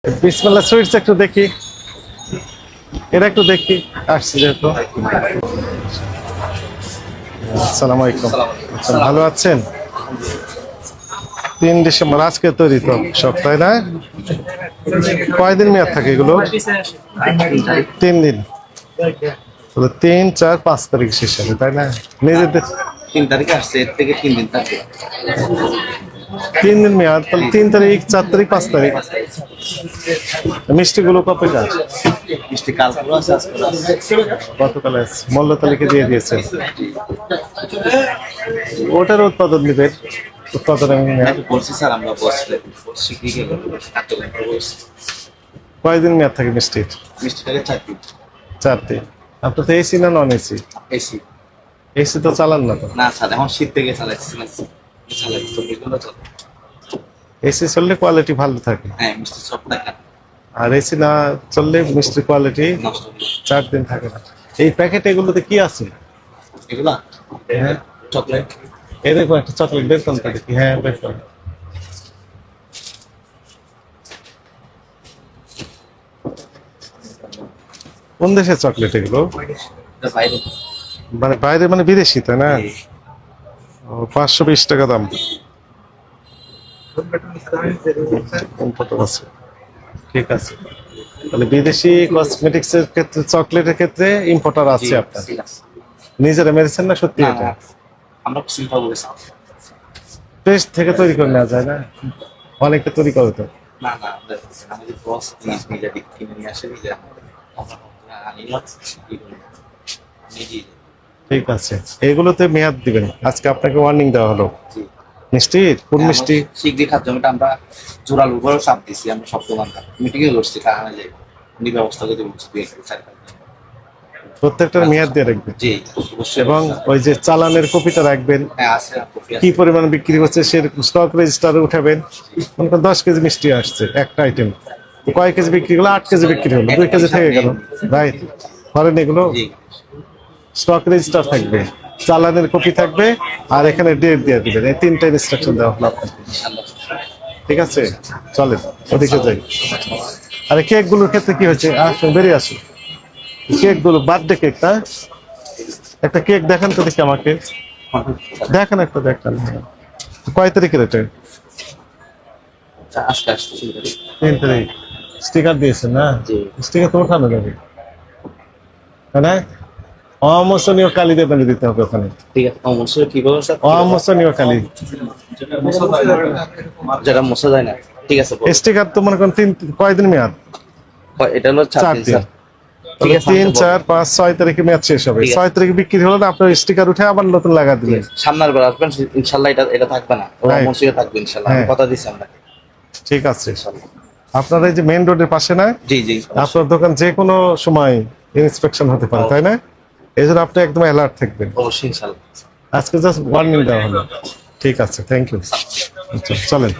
বিসমিল্লাহ সুইটস একটু দেখি, এটা একটু দেখি, আসছি যেহেতু। আসসালামু আলাইকুম। আচ্ছা, ভালো আছেন? 3 ডিসেম্বর আজকে তৈরি তো সব, তাই না? কয়দিন মেয়াদ থাকে এগুলো? 3 দিন। 3, 4, 5 তারিখ শেষ হবে, তাই না? নিজেদের 3 তারিখে আসছে, এর থেকে 3 দিন থাকে। 3 দিন মেয়াদ, তাহলে 3 তারিখ, 4 তারিখ, 5 তারিখ। মিষ্টিগুলো কবে কাজ? মিষ্টি কালগুলো আছে, আজকে আছে। গতকাল আছে, মূল্য তালিকা দিয়ে দিয়েছেন। ওটার উৎপাদন নিবেন, উৎপাদন মেয়াদ বলছি স্যার, আমরা বসলে শিখিয়ে গেল কার্যক্রম বলছি। কয়দিন মেয়াদ থাকে মিষ্টির? মিষ্টিটাকে 4 দিন। 4 দিন। আপনার তো এসি না নন এসি? এসি এসি তো চালান না তো? না স্যার, এখন শীত থেকে চালাচ্ছি না, চালাচ্ছি তো এগুলো চলে। এসি চললে কোয়ালিটি ভালো থাকে, হ্যাঁ, মিষ্টি সব টাকা আর এসি না চললে মিষ্টির কোয়ালিটি নষ্ট হয়ে যায়। 4 দিন থাকে না। এই প্যাকেট এগুলোতে কি আছে? এগুলা হ্যাঁ, চকলেট। এরকম একটা চকলেট বের করতে দেখি। হ্যাঁ, বের করেন। কোন দেশের চকলেট এগুলো? এটা বাইরে। মানে বাইরে, মানে বিদেশি, তাই না? 520 টাকা দাম। কত আছে? ঠিক আছে, তাহলে বিদেশি কসমেটিক্স এর ক্ষেত্রে, চকলেটের ক্ষেত্রে ইম্পোর্টার আছে আপনার? নিজেরা মেরেছেন না সত্যি? না, এটা আমরা সিম্পল বলেছি। পেস্ট থেকে তৈরি করে নেওয়া যায় না? অনেকে তৈরি করে তো। না না, আমাদের বস জিনিস নিজে কিনে নিয়ে আসে, নিজে আমরা আনি না, নিজেই। ঠিক আছে, এগুলোতে মেয়াদ দিবেন। আজকে আপনাকে ওয়ার্নিং দেওয়া হলো। মিষ্টির কোন মিষ্টি? শিগগিরই খাদ্য জমিটা আমরা জোরাল উপরেও চাপ দিচ্ছি, আমরা সব দোকানদার মিটিংয়ে করছি, কারণ যে উনি ব্যবস্থা করে বলছি 2-4 দিন। প্রত্যেকটার মেয়াদ দিয়ে রাখবেন। জি অবশ্যই। এবং ওই যে চালানের কপিটা রাখবেন, হ্যাঁ আছে, কপি কি আছে। পরিমাণ বিক্রি হচ্ছে সেরকম স্টক রেজিস্টারে উঠাবেন। মনে করেন 10 কেজি মিষ্টি আসছে একটা আইটেম, কয় কেজি বিক্রি হলো? 8 কেজি বিক্রি হলো, 2 কেজি থেকে গেল, রাইট? ধরেন এগুলো জি স্টক রেজিস্টার থাকবে, চালানের কপি থাকবে, আর এখানে ডেট দিয়ে দিবেন। এই 3টা ইনস্ট্রাকশন দেওয়া হলো আপনাকে। ইনশাআল্লাহ। ঠিক আছে, চলেন ওদিকে যাই। আরে কেক গুলোর ক্ষেত্রে কি হয়েছে? আসুন, বেরিয়ে আসুন। কেক গুলো বার্থডে কেক, না? একটা কেক দেখান তো দেখি আমাকে, দেখান একটা, দেখান। কয় তারিখের এটা? আজকে আসছে 3 তারিখ। স্টিকার দিয়েছেন না? জি। স্টিকার তো ওঠানো যাবে, তাই না? অমোচনীয় কালি দেবেন, দিতে হবে ওখানে। ঠিক আছে, অবশ্যই কি বলবো স্যার? অমোচনীয় কালি, যেটা মোছা যায় না। ঠিক আছে, বলুন। স্টিকার তো মনে করেন কয়দিন মেয়াদ? এটা হলো 4 4 দিন দিন। স্যার। ঠিক আছে, 3, 4, 5, 6 তারিখে মেয়াদ শেষ হবে। ঠিক আছে। 6 তারিখে বিক্রি হলো না, আপনার স্টিকার উঠে আবার নতুন লাগা দিলেন। সামনের বার আসবেন ইনশাআল্লাহ, এটা থাকবে না, ও Right. মনসিয়ে থাকবে ইনশাআল্লাহ, আমি হ্যাঁ। কথা দিচ্ছি আমরা। ঠিক আছে, ইনশাআল্লাহ। আপনার এই যে মেইন রোডের পাশে না, জি জি আপনার দোকান যে কোনো সময় ইন্সপেকশন হতে পারে, তাই না? এই জন্য আপনি একদম অ্যালার্ট থাকবেন। অবশ্যই ইনশাআল্লাহ। আজকে জাস্ট ওয়ার্নিং দেওয়া হলো। ঠিক আছে, থ্যাংক ইউ। চলেন।